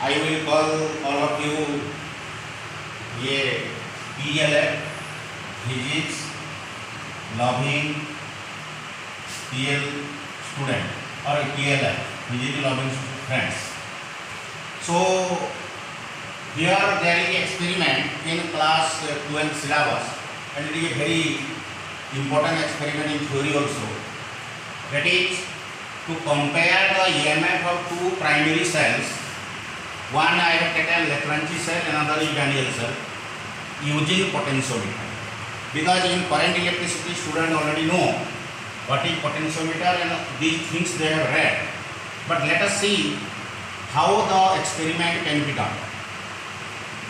I will call all of you ये PLF Physics Loving PL student or PLF Physics Loving friends. So here there is experiment in class 12 syllabus, and it is a very important experiment in theory also. That is to compare the EMF of two primary cells. One I have taken Lagrange cell, another is Daniell cell, using potentiometer. Because in current electricity, students already know what is potentiometer and these things they have read. But let us see how the experiment can be done.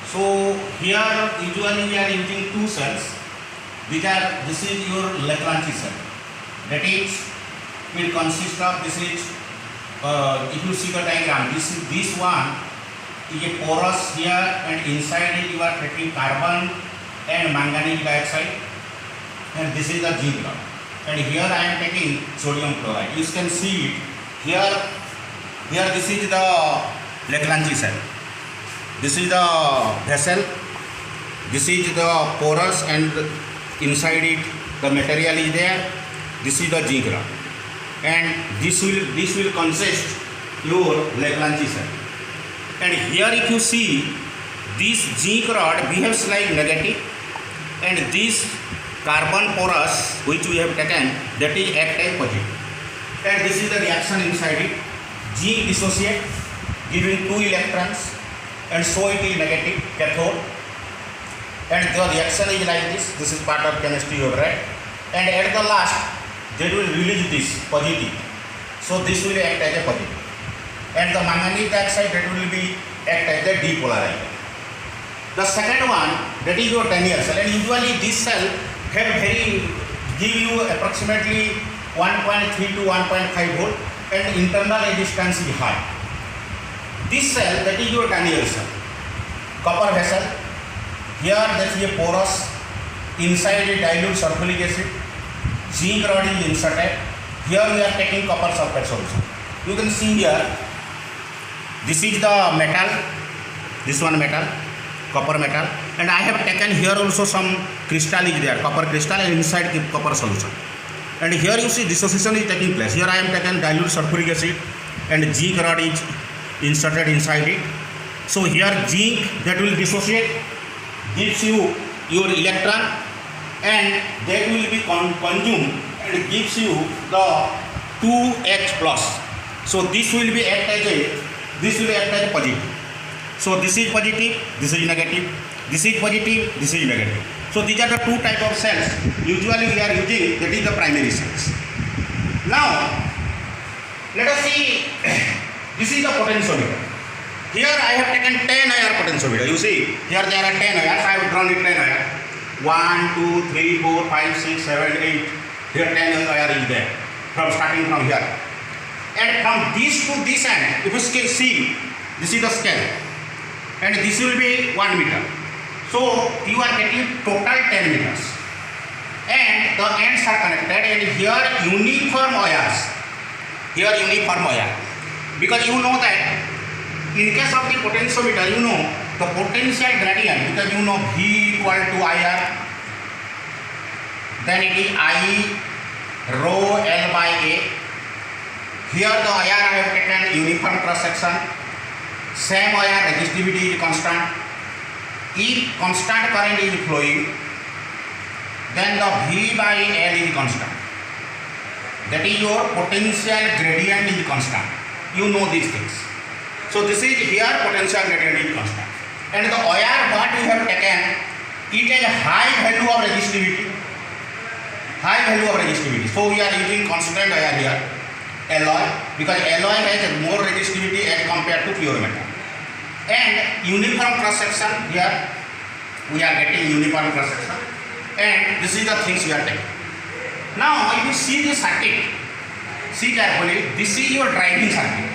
So here usually we are using two cells. This is your Lagrange cell. That is, will consist of this is if you see the diagram, this one is a porous here, and inside it you are taking carbon and manganese dioxide, and this is the zinc rod, and here I am taking sodium chloride. You can see it here. This is the Lagrange cell. This is the vessel. This is the porous, and inside it the material is there. This is the zinc rod, and this will consist your Lagrange cell. And here if you see, this zinc rod behaves like negative, and this carbon porous which we have taken, that is act as positive. And this is the reaction inside it. Zinc dissociate, giving 2 electrons, and so it is negative cathode. And the reaction is like this. This is part of chemistry you have read. And at the last, they will release this positive. So this will act as a positive. And the manganese dioxide, that will be act as a depolarizer. The second one, that is your Daniell cell, and usually this cell give you approximately 1.3 to 1.5 volt, and internal resistance is high. This cell, that is your Daniell cell, copper vessel. Here there is a porous, inside a dilute sulfuric acid, zinc rod is inserted. Here we are taking copper sulfate solution. You can see here, this is the metal, this one metal, copper metal, and I have taken here also some crystal is there, copper crystal, and inside the copper solution. And here you see dissociation is taking place. Here I am taken dilute sulfuric acid, and zinc rod is inserted inside it. So here zinc that will dissociate, gives you your electron, and that will be consumed and gives you the 2H plus. So this will act as a positive. So this is positive, this is negative, this is positive, this is negative. So these are the two type of cells usually we are using, that is the primary cells. Now let us see, this is the potentiometer. Here I have taken 10 IR potentiometer. You see here there are 10 IRs. I have drawn it 10 IR. 1, 2, 3, 4, 5, 6, 7, 8. Here 10 IR is there, starting from here. And from this to this end, if you see, this is the scale, and this will be 1 meter. So you are getting total 10 meters, and the ends are connected, and here uniform wires. Here uniform wire, because you know that in case of the potentiometer, you know the potential gradient, because you know V equal to IR, then it is I rho L by A. Here the IR I have taken uniform cross section, same IR resistivity is constant. If constant current is flowing, then the V by L is constant. That is your potential gradient is constant. You know these things. So this is here potential gradient is constant. And the IR what we have taken, it has a high value of resistivity. High value of resistivity. So we are using constant IR here, alloy, because alloy has more resistivity as compared to pure metal. And uniform cross section, here we are getting uniform cross section, and this is the things we are taking. Now if you see the circuit, see carefully, this is your driving circuit.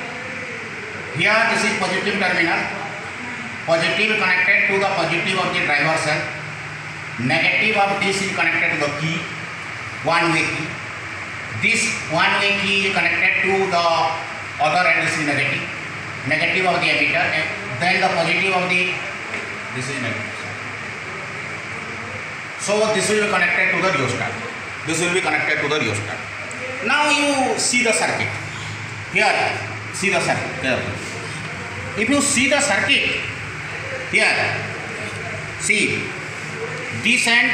Here this is positive terminal, positive connected to the positive of the driver cell, negative of this is connected to the key, one-way key. This one-way key is connected to the other, and this is negative. negative of the emitter, and then the positive of the, this is negative. So this will be connected to the rheostat. This will be connected to the rheostat. Now you see the circuit. Here, see the circuit carefully. If you see the circuit, here, see this end,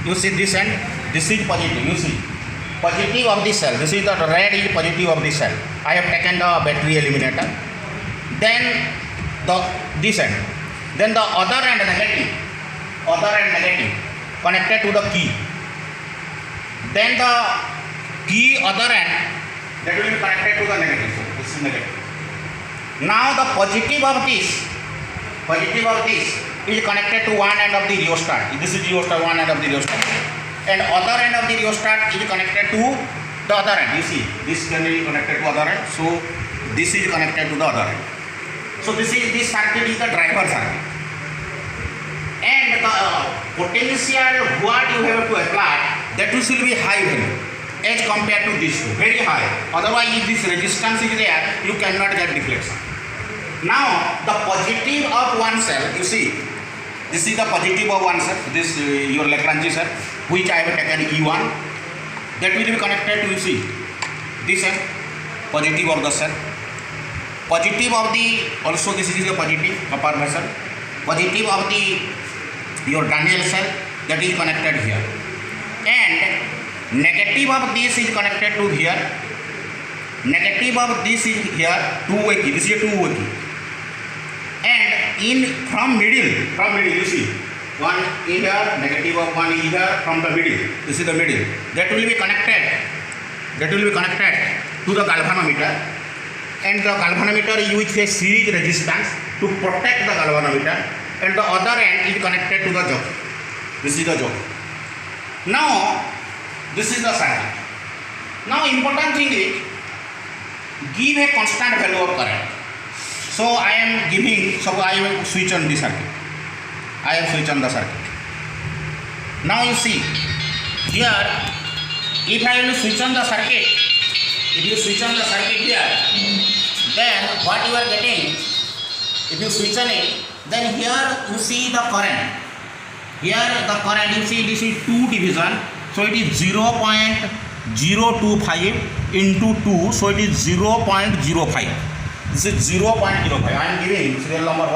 you see this end, this is positive, you see positive of the cell, this is the red is positive of the cell. I have taken the battery eliminator. Then this end, then the other end negative connected to the key. Then the key other end that will be connected to the negative. So this is negative. Now the positive of this is connected to one end of the rheostat. This is rheostat, one end of the rheostat, and other end of the rheostat is connected to the other end. You see, this can be connected to other end. So this is connected to the other end. So this circuit is the driver circuit, and the potential what you have to apply, that will be high value as compared to this two, very high. Otherwise, if this resistance is there, you cannot get deflection. Now the positive of one cell, you see, this is the positive of one cell, this your Lagrange cell, which I have taken E1, that will be connected to, you see, this end, positive of the cell, positive of the, also this is the positive copper vessel, positive of the your Daniel cell, that is connected here, and negative of this is connected to here, negative of this is here, two-way key, this is a two-way key. And in from middle you see, one here, negative of one here, from the middle, this is the middle, that will be connected to the galvanometer, and the galvanometer use a series resistance to protect the galvanometer, and the other end is connected to the jockey. This is the jockey. Now this is the circuit. Now important thing is, give a constant value of current. So I am giving, so I will switch on the circuit. I have switched on the circuit. Now you see, here, if I will switch on the circuit, if you switch on the circuit here, then what you are getting, if you switch on it, then here you see the current. Here the current, you see, this is 2 division, so it is 0.025 into 2, so it is 0.05. This is 0.05. I am giving serial number 1.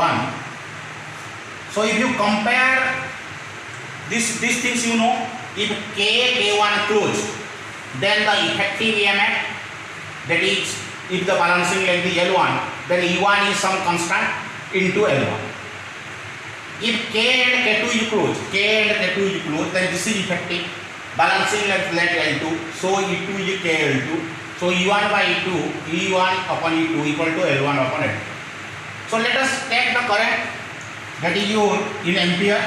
So if you compare these things, you know, if K1 closed, then the effective EMF, that is, if the balancing length is L1, then E1 is some constant into L1. If K and K2 is closed, then this is effective balancing length L2, so E2 is KL2. So E1 by E2, E1 upon E2 equal to L1 upon L2. So let us take the current, that is your in ampere,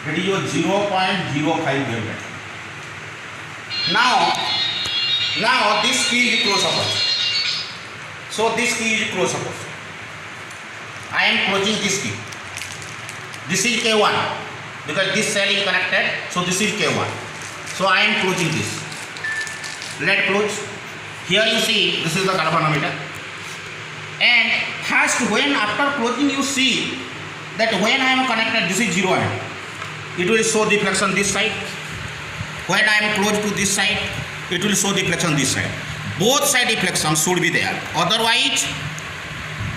that is your 0.05 wavelength. Now this key is closed suppose. So this key is closed suppose. I am closing this key. This is K1 because this cell is connected, so this is K1. So I am closing this. Let close. Here you see, this is the galvanometer, and first when after closing you see that when I am connected, this is 0 end, it will show deflection this side. When I am close to this side, it will show deflection this side. Both side deflections should be there, otherwise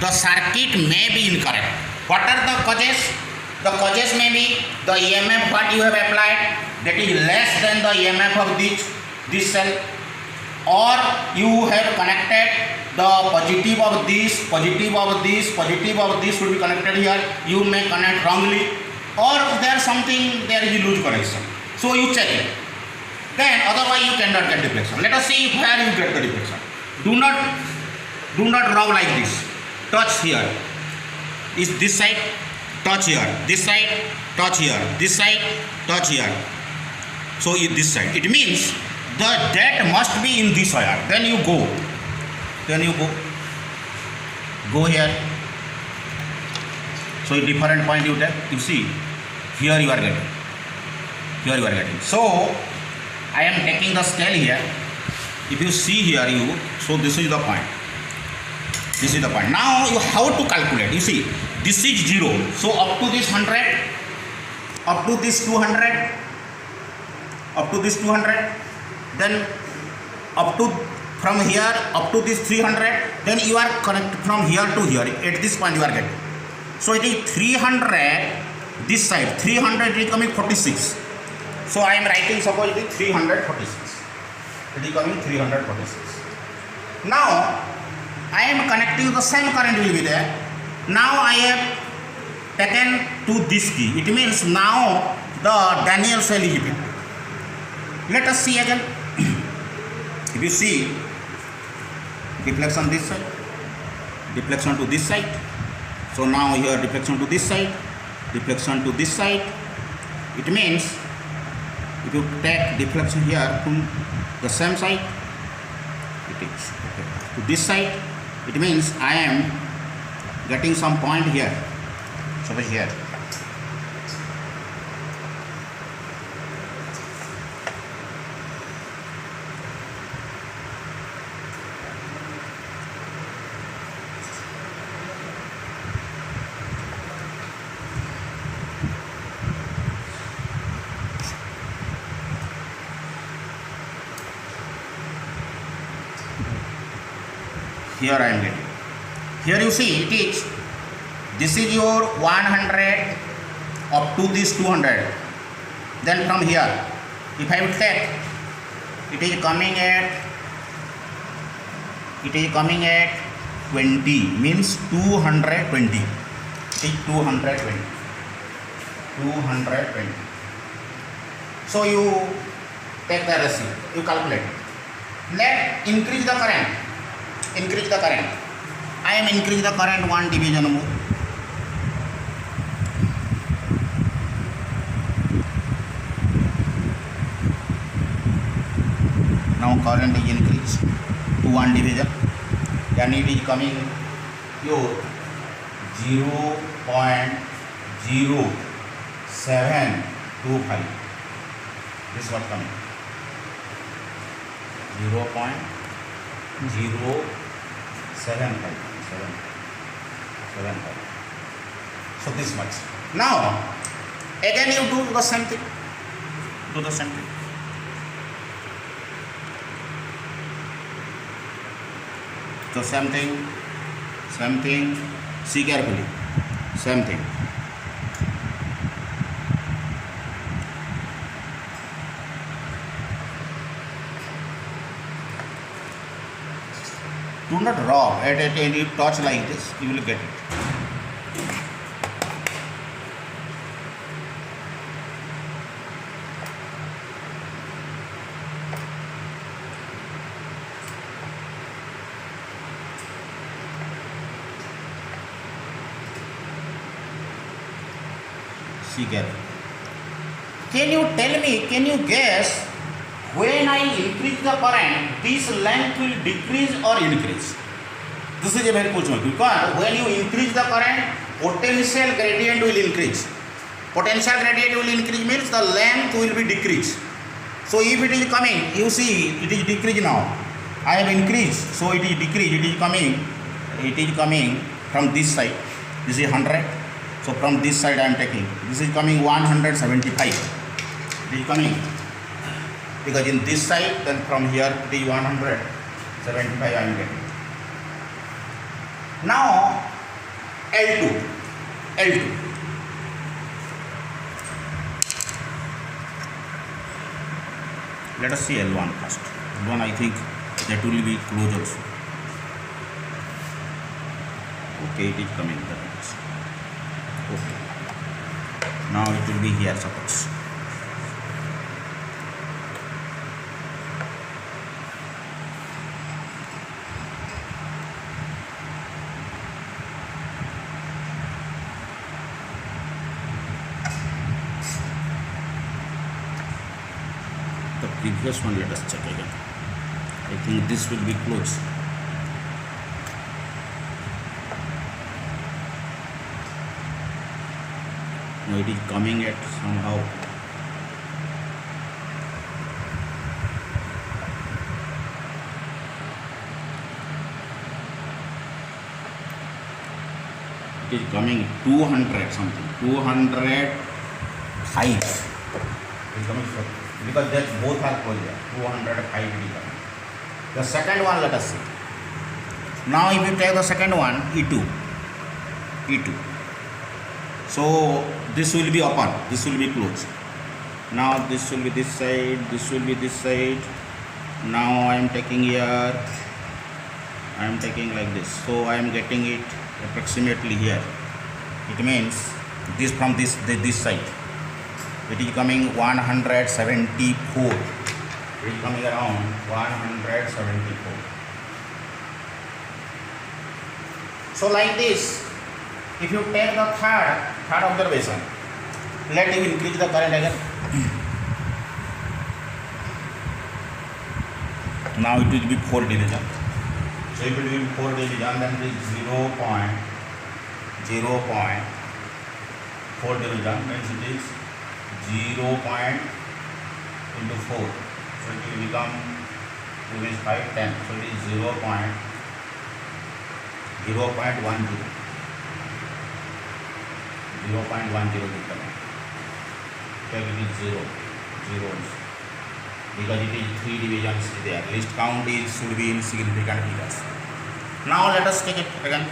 the circuit may be incorrect. What are the causes? The causes may be the EMF what you have applied, that is less than the EMF of this cell, or you have connected the positive of this should be connected here, you may connect wrongly, or there is something, there is a loose connection. So you check it. Then otherwise you cannot get deflection. Let us see where you get the deflection. Do not rub like this. Touch here. Is this side? Touch here. This side? Touch here. This side? Touch here. So this side. It means that must be in this wire. Then you go. Go here. So a different point you take. You see, here you are getting. So I am taking the scale here. If you see here, so this is the point. This is the point. Now you have to calculate. You see, this is 0. So up to this 100, up to this 200, up to this 200, then up to from here up to this 300, then you are connect from here to here. At this point you are getting. So it is 300. This side 300 is coming 46. So I am writing, suppose it is 346. It is coming 346. Now I am connecting the same current will be there. Now I have taken to this key. It means now the Daniel cell is hitting. Let us see again. If you see deflection this side, deflection to this side. So now here deflection to this side, deflection to this side. It means if you take deflection here from the same side, it is okay. To this side, it means I am getting some point here. Suppose here. Here I am getting. Here you see it is, this is your 100 up to this 200. Then from here, if I will take, it is coming at 20, means 220. It is 220. 220. So you take the receipt, you calculate. Let increase the current. Increase the current. I am increase the current 1 division more. Now current is increased to 1 division. Then it is coming your 0.0725. This what coming. 0.075. So this much. Now again you do the same thing. Do the same thing. So same thing. See carefully. Same thing. Do not rub at any touch like this, you will get it. See carefully. Can you tell me, can you guess, when I increase the current, this length will decrease or increase? This is a very good question, because when you increase the current, potential gradient will increase. Potential gradient will increase means the length will be decreased. So if it is coming, you see it is decreased now. I have increased, so it is decreased. It is coming from this side. This is 100. So from this side I am taking. This is coming 175. It is coming. Because in this side, then from here it is 175 I am getting. Now L2. Let us see L1 first. L1 I think that will be close also. Okay, it is coming. Okay. Now it will be here suppose. Previous one, let us check again. I think this will be close. No, it is coming at somehow. it is coming 200 something, 205. It is coming because that both are close there. 205 it is coming. The second one, let us see. Now if you take the second one, E2. So this will be open, this will be closed. Now this will be this side, this will be this side. Now I am taking here, I am taking like this. So I am getting it approximately here. It means this from this side. It is coming 174. It is coming around 174. So like this, if you take the third observation, let you increase the current again. Now it will be 4 division. So if it will be 4 division, then it is 0.4 division, means it is 0 into 4. So it will become 2 means 5, 10. So it is 0.10. will come. Take it is 0 because it is 3 divisions there. Least count should be in significant figures. Now let us take it again.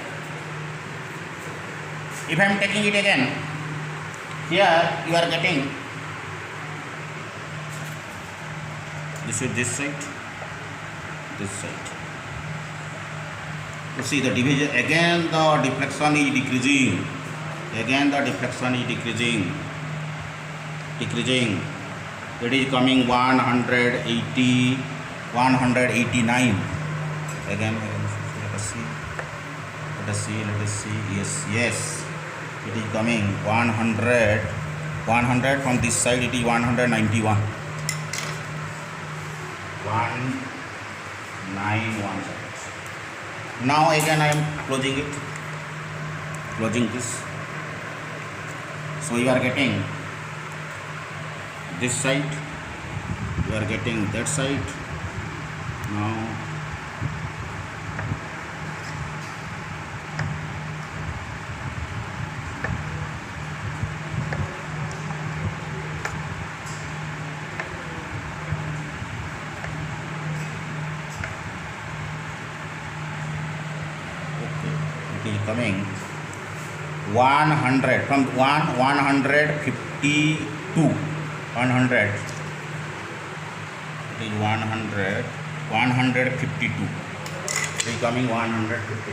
If I am taking it again, here you are getting this is this side. You see the division, again the deflection is decreasing. It is coming 180, 189. Again, let us see. Yes. It is coming 100 from this side. It is 191. 191. Now again I am closing this. So you are getting this side, you are getting that side. Now it is coming 100 from 152. 100. It is 152. It is coming 152.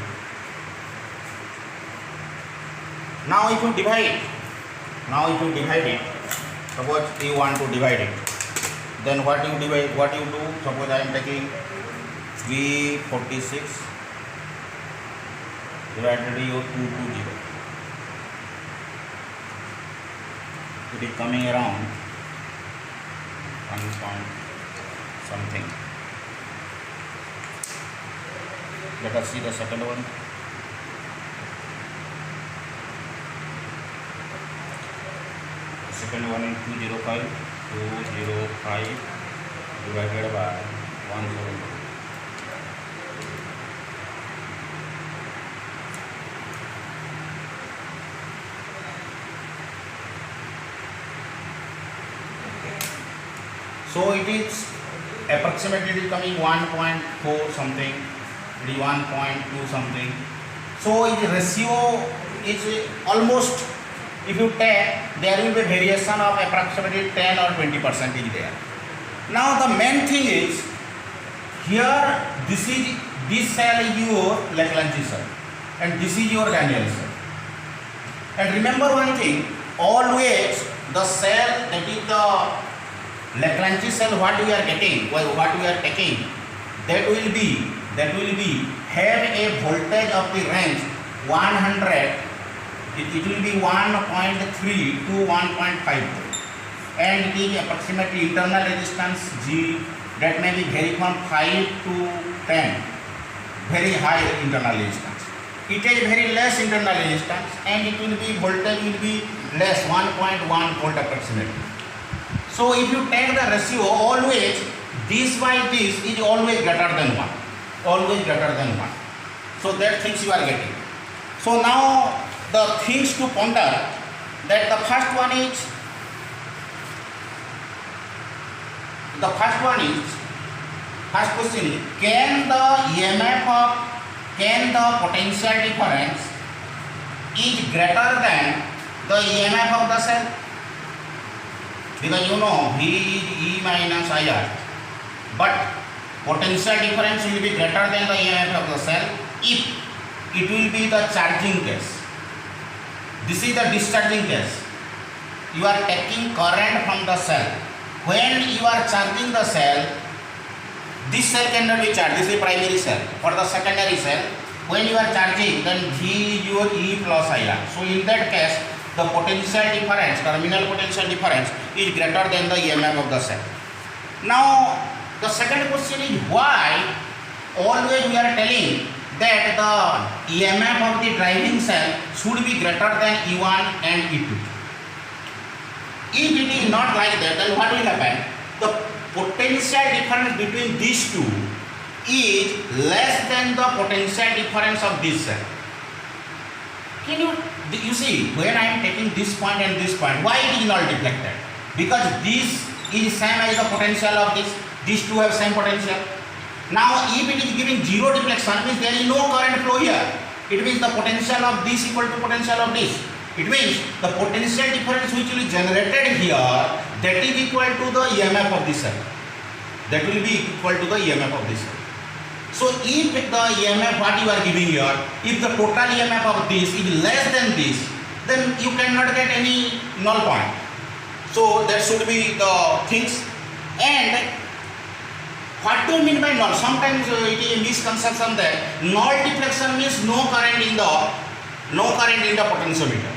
Now if you divide it, suppose you want to divide it, then what you do? Suppose I am taking 346 divided by 220. It is coming around 1 point something. Let us see the second one. The second one is 205 divided by 170. So it is approximately coming 1.4 something, 1.2 something. So the ratio is almost, if you take, there will be variation of approximately 10 or 20% there. Now the main thing is, here this cell is your Lagrange cell and this is your Daniell cell. And remember one thing, always the cell that is the Lagrange cell, what we are getting, what we are taking, that will be have a voltage of the range 100. It will be 1.3 to 1.5 volt, and it is approximately internal resistance G, that may be vary from 5 to 10, very high internal resistance. It is very less internal resistance, and it will be voltage will be less, 1.1 volt approximately. So if you take the ratio, always this by this is always greater than 1. So that things you are getting. So now the things to ponder, that the first one is first question is, can the potential difference is greater than the EMF of the cell? Because you know V is E minus IR, but potential difference will be greater than the EMF of the cell if it will be the charging case. This is the discharging case. You are taking current from the cell. When you are charging the cell, this cell cannot be charged. This is primary cell. For the secondary cell, when you are charging, then V is your E plus IR. So in that case, the potential difference, terminal potential difference, is greater than the EMF of the cell. Now, the second question is, why always we are telling that the EMF of the driving cell should be greater than E1 and E2. If it is not like that, then what will happen? The potential difference between these two is less than the potential difference of this cell. Can you see, when I am taking this point and this point, why it is not deflected? Because this is same as the potential of this. These two have same potential. Now, if it is giving zero deflection, means there is no current flow here. It means the potential of this equal to potential of this. It means the potential difference which will be generated here, that is equal to the EMF of this cell. That will be equal to the EMF of this cell. So, if the EMF what you are giving here, if the total EMF of this is less than this, then you cannot get any null point. So, that should be the things. And what do you mean by null? Sometimes it is a misconception that null deflection means no current in the potentiometer.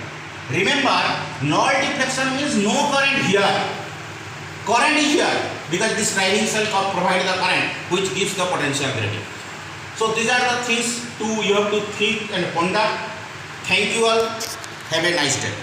Remember, null deflection means no current here. Current is here because this driving cell provides the current which gives the potential gradient. So these are the things you have to think and ponder. Thank you all. Have a nice day.